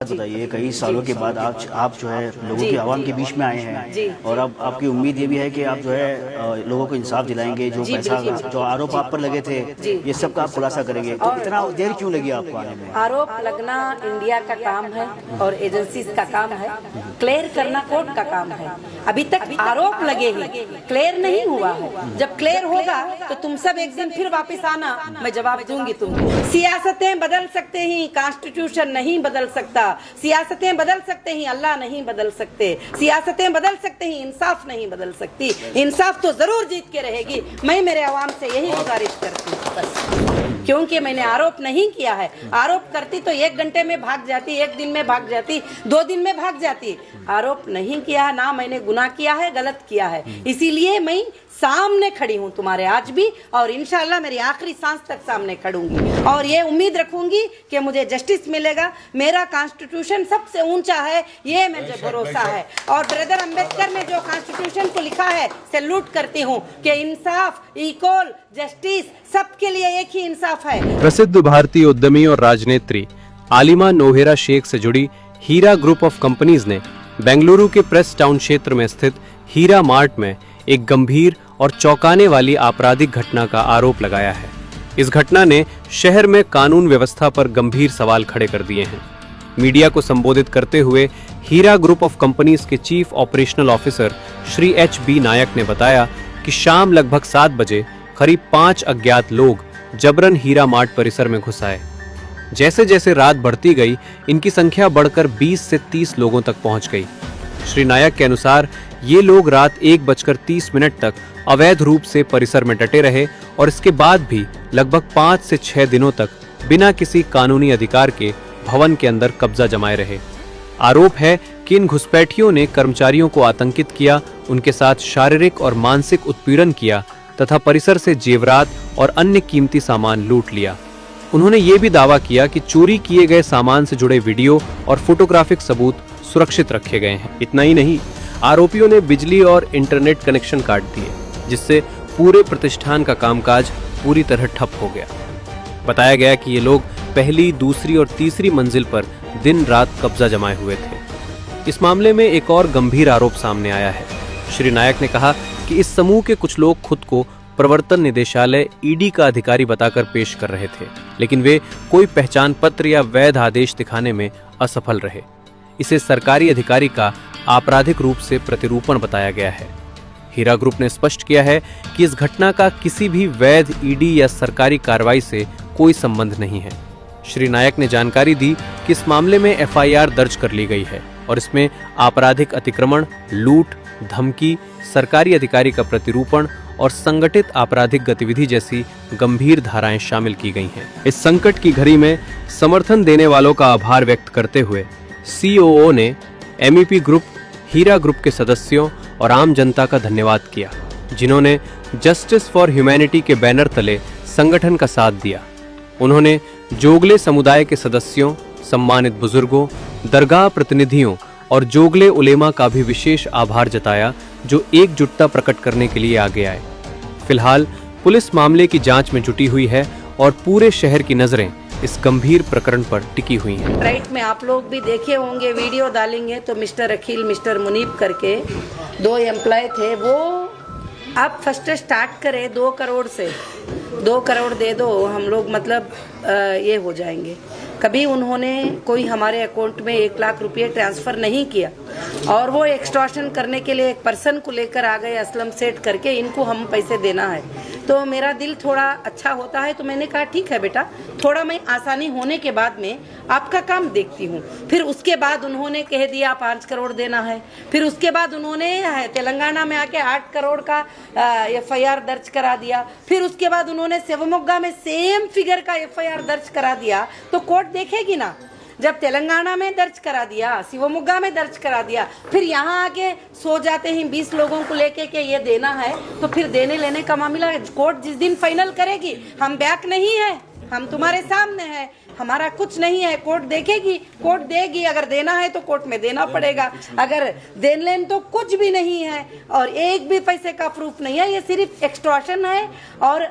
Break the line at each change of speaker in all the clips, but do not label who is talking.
बताइए, कई सालों के बाद आप जो है लोगों की आवाम के बीच में आए हैं और अब आपकी उम्मीद ये भी है कि आप जो है लोगों को इंसाफ दिलाएंगे। जो पैसा जो आरोप आप पर लगे थे ये सब का आप खुलासा करेंगे, तो इतना देर क्यों लगी आपको आने में?
आरोप लगना इंडिया का काम है और एजेंसीज का काम है, क्लियर करना कोर्ट का काम है। अभी तक आरोप लगे ही, क्लियर नहीं हुआ है। जब क्लियर होगा तो तुम सब एक दिन फिर वापस आना, मैं जवाब दूंगी तुमको। सियासतें बदल सकते ही, कॉन्स्टिट्यूशन नहीं बदल सकता। सियासतें बदल सकते ही, अल्लाह नहीं बदल सकते। सियासतें बदल सकते ही, इंसाफ नहीं बदल सकती। इंसाफ तो जरूर जीत के रहेगी। मैं मेरे आवाम से यही गुजारिश करती हूँ बस, क्योंकि मैंने आरोप नहीं किया है। आरोप करती तो 1 घंटे में भाग जाती, 1 दिन में भाग जाती, 2 दिन में भाग जाती। आरोप नहीं किया, ना मैंने गुनाह किया है, गलत किया है, इसीलिए मैं सामने खड़ी हूँ तुम्हारे आज भी, और इंशाल्लाह मेरी आखिरी सांस तक सामने खड़ूंगी और ये उम्मीद रखूंगी कि मुझे जस्टिस मिलेगा। मेरा कॉन्स्टिट्यूशन सबसे ऊंचा है, ये मुझे भरोसा है। और ब्रदर अंबेडकर ने जो कॉन्स्टिट्यूशन को लिखा है, सैल्यूट करती हूँ कि इंसाफ, इक्वल जस्टिस, सबके लिए एक ही इंसाफ है।
प्रसिद्ध भारतीय उद्यमी और राजनेत्री आलिमा नोहेरा शेख से जुड़ी हीरा ग्रुप ऑफ कंपनीज ने बेंगलुरु के प्रेस टाउन क्षेत्र में स्थित हीरा मार्ट में एक गंभीर और चौंकाने वाली आपराधिक घटना का आरोप लगाया है। इस घटना ने शहर में कानून व्यवस्था पर गंभीर सवाल खड़े कर दिए हैं। मीडिया को संबोधित करते हुए हीरा ग्रुप ऑफ कंपनीज के chief operational officer Shri HB नायक ने बताया कि शाम लगभग 7 बजे करीब 5 अज्ञात लोग जबरन हीरा मार्ट परिसर में घुस आए। जैसे जैसे रात बढ़ती गई, इनकी संख्या बढ़कर 20 से 30 लोगों तक पहुंच गई। श्री नायक के अनुसार ये लोग रात 1:30 तक अवैध रूप से परिसर में डटे रहे और इसके बाद भी लगभग 5 से 6 दिनों तक बिना किसी कानूनी अधिकार के भवन के अंदर कब्जा जमाए रहे। आरोप है कि इन घुसपैठियों ने कर्मचारियों को आतंकित किया, उनके साथ शारीरिक और मानसिक उत्पीड़न किया तथा परिसर से जेवरात और अन्य कीमती सामान लूट लिया। उन्होंने ये भी दावा किया कि चोरी किए गए सामान से जुड़े वीडियो और फोटोग्राफिक सबूत सुरक्षित रखे गए हैं। इतना ही नहीं, आरोपियों ने बिजली और इंटरनेट कनेक्शन काट दिए, जिससे पूरे प्रतिष्ठान का कामकाज पूरी तरह ठप हो गया। बताया गया कि ये लोग पहली, दूसरी और तीसरी मंजिल पर दिन रात कब्जा जमाए हुए थे। इस मामले में एक और गंभीर आरोप सामने आया है। श्री नायक ने कहा कि इस समूह के कुछ लोग खुद को प्रवर्तन निदेशालय ED का अधिकारी बताकर पेश कर रहे थे, लेकिन वे कोई पहचान पत्र या वैध आदेश दिखाने में असफल रहे। इसे सरकारी अधिकारी का आपराधिक रूप से प्रतिरूपण बताया गया है। हीरा ग्रुप ने स्पष्ट किया है कि इस घटना का किसी भी वैध ED या सरकारी कार्रवाई से कोई संबंध नहीं है। श्री नायक ने जानकारी दी कि इस मामले में FIR दर्ज कर ली गई है और इसमें आपराधिक अतिक्रमण, लूट, धमकी, सरकारी अधिकारी का प्रतिरूपण और संगठित आपराधिक गतिविधि जैसी गंभीर धाराएं शामिल की गई हैं। इस संकट की घड़ी में समर्थन देने वालों का आभार व्यक्त करते हुए COO ने MEP ग्रुप, हीरा ग्रुप के सदस्यों और आम जनता का धन्यवाद किया, जिन्होंने जस्टिस फॉर ह्यूमैनिटी के बैनर तले संगठन का साथ दिया। उन्होंने जोगले समुदाय के सदस्यों, सम्मानित बुजुर्गों, दरगाह प्रतिनिधियों और जोगले उलेमा का भी विशेष आभार जताया, जो एकजुटता प्रकट करने के लिए आगे आए। फिलहाल पुलिस मामले की जांच में जुटी हुई है और पूरे शहर की नजरें इस गंभीर प्रकरण पर टिकी हुई हैं।
राइट में आप लोग भी देखे होंगे, वीडियो डालेंगे तो मिस्टर अखिल, मिस्टर मुनीब करके 2 एम्प्लॉय थे। वो आप फर्स्ट स्टार्ट करें 2 करोड़ से, 2 करोड़ दे दो, हम लोग मतलब ये हो जाएंगे। कभी उन्होंने कोई हमारे अकाउंट में 1 लाख रुपये ट्रांसफ़र नहीं किया और वो एक्सटॉर्शन करने के लिए एक पर्सन को लेकर आ गए, असलम सेठ करके, इनको हम पैसे देना है। तो मेरा दिल थोड़ा अच्छा होता है, तो मैंने कहा ठीक है बेटा, थोड़ा मैं आसानी होने के बाद में आपका काम देखती हूँ। फिर उसके बाद उन्होंने कह दिया 5 करोड़ देना है। फिर उसके बाद उन्होंने तेलंगाना में आके 8 करोड़ का FIR दर्ज करा दिया। फिर उसके बाद उन्होंने शिवमोग्गा में सेम फिगर का FIR दर्ज करा दिया। तो कोर्ट देखेगी ना, जब तेलंगाना में दर्ज करा दिया, शिवमोग्गा में दर्ज करा दिया, फिर यहाँ आके सो जाते हैं 20 लोगों को लेके कि ये देना है, तो फिर देने लेने का मामला कोर्ट जिस दिन फाइनल करेगी, हम बैक नहीं है, हम तुम्हारे सामने हैं, हमारा कुछ नहीं है। कोर्ट देखेगी, कोर्ट देगी, अगर देना है तो कोर्ट में देना पड़ेगा, अगर देन लेन तो कुछ भी नहीं है और एक भी पैसे का प्रूफ नहीं है। ये सिर्फ एक्सटॉर्शन है और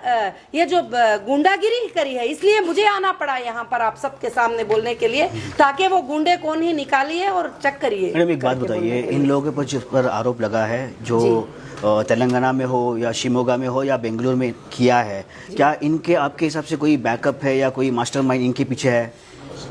ये जो गुंडागिरी करी है, इसलिए मुझे आना पड़ा यहाँ पर आप सबके सामने बोलने के लिए, ताकि वो गुंडे कौन ही निकालिए और चेक करिए।
मैडम एक बात बताइए, इन लोगों के ऊपर जिस पर आरोप लगा है, जो तेलंगाना में हो या शिमोगा में हो या बेंगलुरु में किया है, क्या इनके आपके हिसाब से कोई बैकअप है या कोई मास्टरमाइंड इनके पीछे है?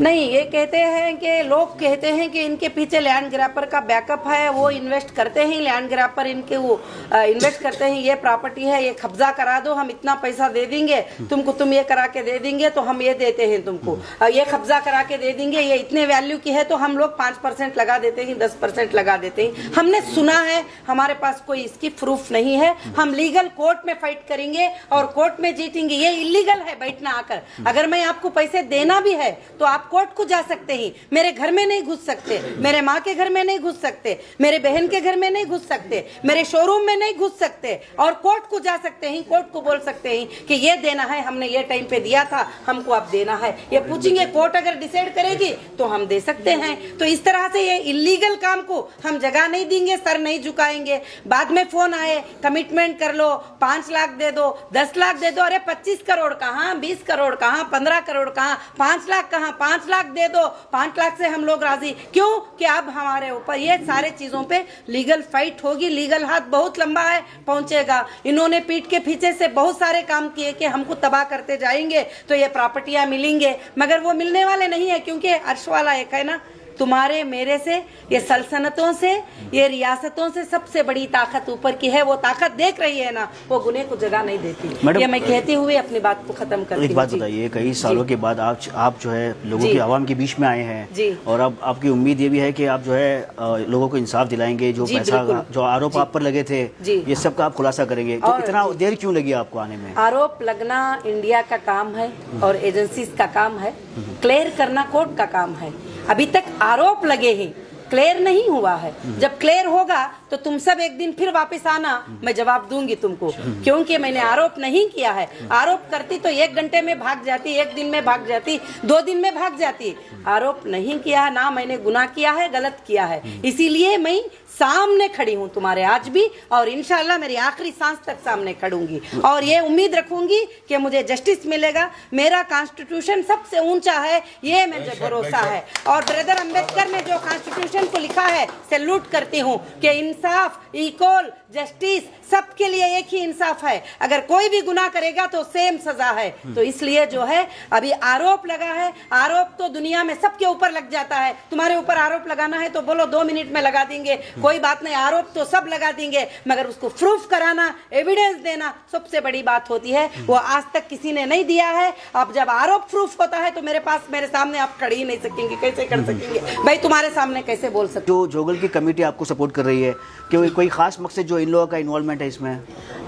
नहीं, ये कहते हैं कि लोग कहते हैं कि इनके पीछे लैंड ग्रैपर का बैकअप है, वो इन्वेस्ट करते हैं, लैंड ग्रैपर इनके वो इन्वेस्ट करते हैं, ये प्रॉपर्टी है, ये कब्जा करा दो, हम इतना पैसा दे देंगे तुमको, तुम ये करा के दे देंगे तो हम ये देते हैं तुमको, ये कब्जा करा के दे देंगे, ये इतने वैल्यू की है तो हम लोग 5% लगा देते हैं, 10% लगा देते हैं। हमने सुना है, हमारे पास कोई इसकी प्रूफ नहीं है। हम लीगल कोर्ट में फाइट करेंगे और कोर्ट में जीतेंगे। ये इलीगल है बैठना आकर। अगर मैं आपको पैसे देना भी है तो आप कोर्ट को जा सकते हैं, मेरे घर में नहीं घुस सकते, मेरे माँ के घर में नहीं घुस सकते, मेरे बहन के घर में नहीं घुस सकते, मेरे शोरूम में नहीं घुस सकते और कोर्ट को जा सकते हैं, कोर्ट को बोल सकते हैं कि ये देना है, हमने ये टाइम पे दिया था, हमको अब देना है। ये पूछेंगे, कोर्ट अगर डिसाइड करेगी तो हम दे सकते हैं। तो इस तरह से ये इलीगल काम को हम जगह नहीं देंगे, सर नहीं झुकाएंगे। बाद में फोन आए, कमिटमेंट कर लो, 5 लाख दे दो, 10 लाख दे दो, अरे 25 करोड़ कहाँ, 20 करोड़ कहाँ, 15 करोड़ कहाँ, 5 लाख कहाँ, 5 लाख दे दो, 5 लाख से हम लोग राजी। क्यों? कि अब हमारे ऊपर ये सारे चीजों पे लीगल फाइट होगी, लीगल हाथ बहुत लंबा है, पहुंचेगा। इन्होंने पीठ के पीछे से बहुत सारे काम किए कि हमको तबाह करते जाएंगे तो ये प्रॉपर्टियां मिलेंगे, मगर वो मिलने वाले नहीं है, क्योंकि अर्श वाला एक है ना, तुम्हारे मेरे से, ये सल्तनतों से, ये रियासतों से सबसे बड़ी ताकत ऊपर की है। वो ताकत देख रही है ना, वो गुने को जगह नहीं देती। ये मैं कहते हुए अपनी बात को खत्म करती हूँ।
एक बात बताइए, कई सालों के बाद आप जो है लोगों की आवाम के बीच में आए हैं और अब आपकी उम्मीद ये भी है कि आप जो है लोगों को इंसाफ दिलाएंगे, जो पैसा, जो आरोप आप पर लगे थे, ये सब का आप खुलासा करेंगे। तो इतना देर क्यों लगी आपको आने में?
आरोप लगना इंडिया का काम है और एजेंसीज का काम है, क्लियर करना कोर्ट का काम है। अभी तक आरोप लगे हैं, क्लियर नहीं हुआ है। जब क्लियर होगा तो तुम सब एक दिन फिर वापस आना, मैं जवाब दूंगी तुमको, क्योंकि मैंने आरोप नहीं किया है। आरोप करती तो 1 घंटे में भाग जाती, 1 दिन में भाग जाती, 2 दिन में भाग जाती। आरोप नहीं किया है, ना मैंने गुनाह किया है, गलत किया है, इसीलिए मैं सामने खड़ी हूँ तुम्हारे आज भी, और इंशाल्लाह मेरी आखिरी सांस तक सामने खड़ूंगी और ये उम्मीद रखूंगी कि मुझे जस्टिस मिलेगा। मेरा कॉन्स्टिट्यूशन सबसे ऊंचा है, ये मुझे भरोसा है। और ब्रदर अंबेडकर ने जो कॉन्स्टिट्यूशन को लिखा है, सैल्यूट करती हूँ कि इंसाफ, इक्वल जस्टिस, सबके लिए एक ही इंसाफ है। अगर कोई भी गुनाह करेगा तो सेम सजा है। तो इसलिए जो है अभी आरोप लगा है, आरोप तो दुनिया में सबके ऊपर लग जाता है। तुम्हारे ऊपर आरोप लगाना है तो बोलो 2 मिनट में लगा देंगे, कोई बात नहीं, आरोप तो सब लगा देंगे, मगर उसको प्रूफ कराना, एविडेंस देना सबसे बड़ी बात होती है। वो आज तक किसी ने नहीं दिया है। अब जब आरोप प्रूफ होता है तो मेरे पास, मेरे सामने आप खड़ी ही नहीं सकेंगे, कैसे कर सकेंगे भाई, तुम्हारे सामने कैसे बोल सकते?
जो जोगल की कमेटी आपको सपोर्ट कर रही है, कि कोई खास मकसद जो इन लोगों का इन्वॉल्वमेंट है इसमें?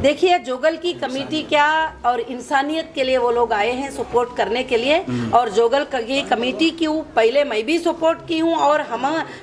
देखिए, जोगल की कमेटी क्या, और इंसानियत के लिए वो लोग आए हैं सपोर्ट करने के लिए। और जोगल की कमेटी की पहले मैं भी सपोर्ट की हूँ, और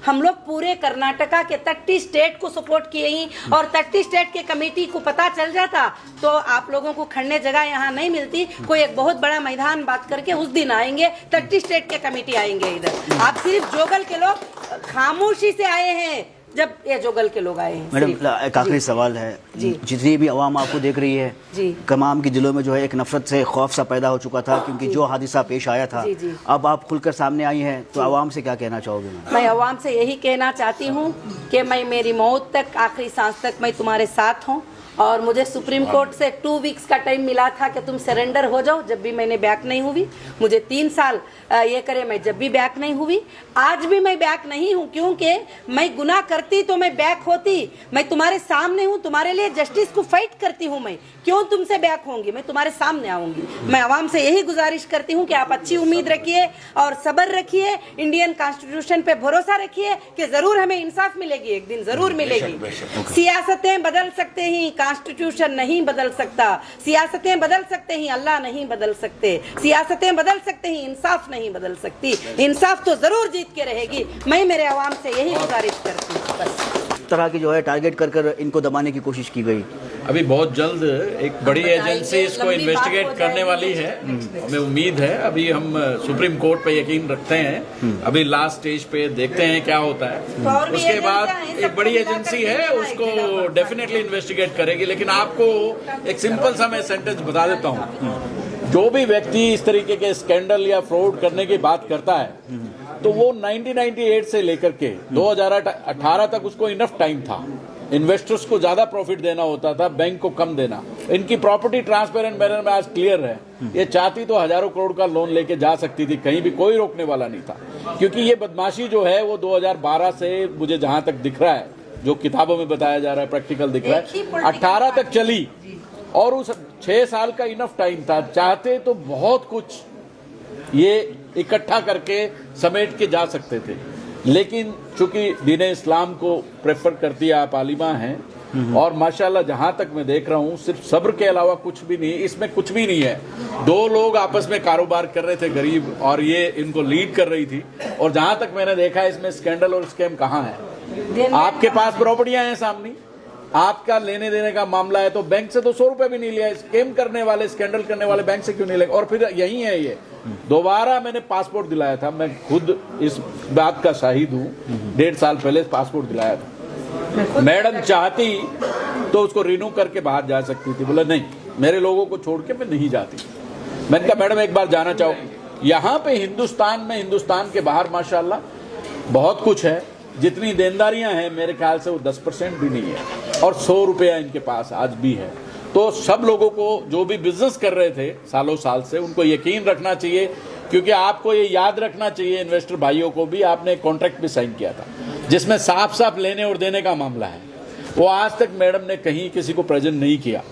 हम लोग पूरे कर्नाटका के 30 स्टेट को सपोर्ट किए ही। और 30 स्टेट के कमेटी को पता चल जाता तो आप लोगों को खड़ने जगह यहाँ नहीं मिलती, कोई एक बहुत बड़ा मैदान बात करके उस दिन आएंगे, 30 स्टेट के कमेटी आएंगे इधर। आप सिर्फ जोगल के लोग खामोशी से आए हैं, जब ये जोगल के लोग आए हैं।
मैडम एक आखिरी सवाल है, जितनी भी आवाम आपको देख रही है, तमाम के दिलों में जो है एक नफरत से खौफ सा पैदा हो चुका था, क्योंकि जो हादिसा पेश आया था, अब आप खुलकर सामने आई हैं, तो आवाम से क्या कहना चाहोगे?
मैं आवाम से यही कहना चाहती हूँ कि मैं मेरी मौत तक, आखिरी सांस तक मैं तुम्हारे साथ हूँ। और मुझे सुप्रीम कोर्ट से 2 वीक्स का टाइम मिला था कि तुम सरेंडर हो जाओ, जब भी मैंने बैक नहीं हुई। मुझे 3 साल ये करे, मैं जब भी बैक नहीं हुई। आज भी मैं बैक नहीं हूँ, क्योंकि मैं गुनाह करती तो मैं बैक होती। मैं तुम्हारे सामने हूँ, तुम्हारे लिए जस्टिस को फाइट करती हूँ। मैं क्यों तुमसे बैक होंगी? मैं तुम्हारे सामने आऊंगी। मैं आवाम से यही गुजारिश करती हूँ कि आप अच्छी उम्मीद रखिए और सब्र रखिए, इंडियन कॉन्स्टिट्यूशन पे भरोसा रखिए कि जरूर हमें इंसाफ मिलेगी, एक दिन जरूर मिलेगी। सियासतें बदल सकते हैं, कॉन्स्टिट्यूशन नहीं बदल सकता। सियासतें बदल सकते हैं, अल्लाह नहीं बदल सकते। सियासतें बदल सकते हैं, इंसाफ नहीं बदल सकती। इंसाफ तो जरूर जीत के रहेगी। मैं मेरे आवाम से यही गुजारिश करती हूँ बस।
तरह की जो है टारगेट कर कर इनको दबाने की कोशिश की गई?
अभी बहुत जल्द एक बड़ी एजेंसी इसको इन्वेस्टिगेट करने वाली है, हमें उम्मीद है। अभी हम सुप्रीम कोर्ट पे यकीन रखते हैं, अभी लास्ट स्टेज पे देखते हैं क्या होता है। उसके बाद एक बड़ी एजेंसी है उसको डेफिनेटली इन्वेस्टिगेट करेगी। लेकिन आपको एक सिंपल सा मैं सेंटेंस बता देता हूँ, जो भी व्यक्ति इस तरीके के स्कैंडल या फ्रॉड करने की बात करता है तो वो 1998 से लेकर के 2018 तक उसको इनफ टाइम था। इन्वेस्टर्स को ज्यादा प्रॉफिट देना होता था, बैंक को कम देना। इनकी प्रॉपर्टी ट्रांसपेरेंट मैनर में आज क्लियर है। ये चाहती तो हजारों करोड़ का लोन लेके जा सकती थी, कहीं भी कोई रोकने वाला नहीं था। क्योंकि ये बदमाशी जो है वो 2012 से मुझे जहां तक दिख रहा है, जो किताबों में बताया जा रहा है, प्रैक्टिकल दिख रहा है, 18 तक चली और उस 6 साल का इनफ टाइम था। चाहते तो बहुत कुछ ये इकट्ठा करके समेट के जा सकते थे, लेकिन चूंकि दीन इस्लाम को प्रेफर करती है, आप आलिमा हैं और माशाल्लाह जहां तक मैं देख रहा हूं सिर्फ सब्र के अलावा कुछ भी नहीं, इसमें कुछ भी नहीं है। 2 लोग आपस में कारोबार कर रहे थे गरीब, और ये इनको लीड कर रही थी। और जहां तक मैंने देखा है इसमें स्कैंडल और स्कैम कहां है? आपके पास प्रॉपर्टियां हैं सामने, आपका लेने देने का मामला है तो बैंक से तो 100 रुपए भी नहीं लिया। स्कैम करने वाले, स्कैंडल करने वाले बैंक से क्यों नहीं लेंगे? और फिर यही है ये दोबारा मैंने पासपोर्ट दिलाया था, मैं खुद इस बात का शाहिद हूँ। 1.5 साल पहले पासपोर्ट दिलाया था। मैडम चाहती तो उसको रिन्यू करके बाहर जा सकती थी, बोला नहीं मेरे लोगों को छोड़ के मैं नहीं जाती। मैंने कहा मैडम एक बार जाना चाहो, यहाँ पे हिंदुस्तान में, हिंदुस्तान के बाहर माशाल्लाह बहुत कुछ है। जितनी देनदारियां हैं मेरे ख्याल से वो 10% भी नहीं है, और 100 रुपया इनके पास आज भी है। तो सब लोगों को जो भी बिजनेस कर रहे थे सालों साल से, उनको यकीन रखना चाहिए। क्योंकि आपको ये याद रखना चाहिए, इन्वेस्टर भाइयों को भी, आपने एक कॉन्ट्रैक्ट भी साइन किया था जिसमें साफ साफ लेने और देने का मामला है। वो आज तक मैडम ने कहीं किसी को प्रेजेंट नहीं किया।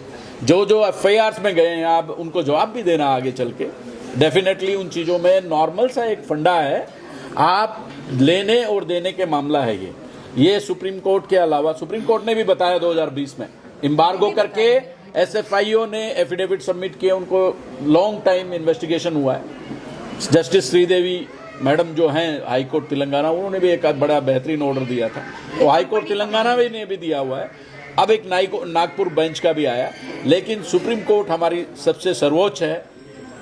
जो जो FIRs में गए हैं, आप उनको जवाब भी देना आगे चल के। डेफिनेटली उन चीज़ों में नॉर्मल सा एक फंडा है, आप लेने और देने के मामला है ये सुप्रीम कोर्ट के अलावा, सुप्रीम कोर्ट ने भी बताया 2020 में एम्बार्गो करके SFIO ने एफिडेविट सबमिट किए, उनको लॉन्ग टाइम इन्वेस्टिगेशन हुआ है। जस्टिस श्रीदेवी मैडम जो हैं हाई कोर्ट तेलंगाना, उन्होंने भी एक बड़ा बेहतरीन ऑर्डर दिया था, तो हाई कोर्ट तेलंगाना ने भी दिया हुआ है। अब एक नागपुर बेंच का भी आया, लेकिन सुप्रीम कोर्ट हमारी सबसे सर्वोच्च है,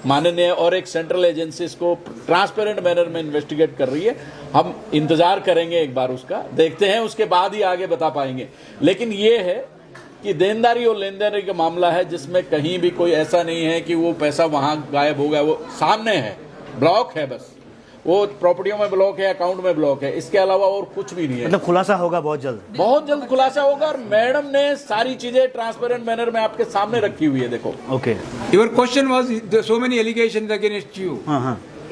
माननीय, और एक सेंट्रल एजेंसी इसको ट्रांसपेरेंट मैनर में इन्वेस्टिगेट कर रही है। हम इंतजार करेंगे एक बार उसका, देखते हैं, उसके बाद ही आगे बता पाएंगे। लेकिन ये है कि देनदारी और लेनदारी का मामला है जिसमें कहीं भी कोई ऐसा नहीं है कि वो पैसा वहां गायब हो गया, वो सामने है, ब्लॉक है, बस वो प्रॉपर्टियों में ब्लॉक है, अकाउंट में ब्लॉक है, इसके अलावा और कुछ भी नहीं है।
मतलब खुलासा होगा बहुत जल्द?
बहुत जल्द खुलासा होगा, और मैडम ने सारी चीजें ट्रांसपेरेंट मैनर में आपके सामने रखी हुई है। देखो,
okay,
Your question was so many allegations against you.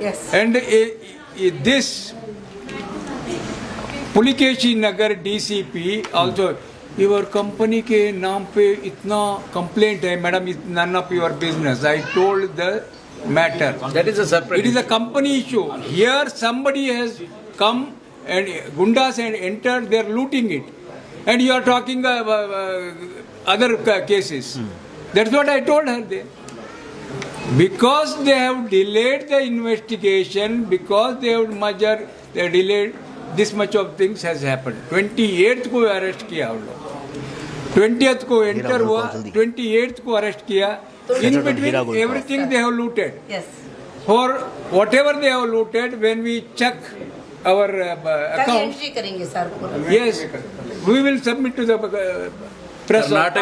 Yes.
And this Pulikeshi Nagar DCP also, your company के नाम पे इतना complaint है madam, none of your business. I told the matter.
that is a separate
It is a company issue. Here somebody has come and gundas and entered, they are looting it. And you are talking other cases. That's what I told her there. Because they have delayed the investigation, because they have measured, they have delayed, this much of things has happened. 28th को arrest किया हम लोग, 20th को enter हुआ, 28th को arrest किया. In between everything they have looted.
Yes.
For whatever they have looted, when we check our account,
entry करेंगे sir पूरा.
yes, we will submit to the press.
Karnataka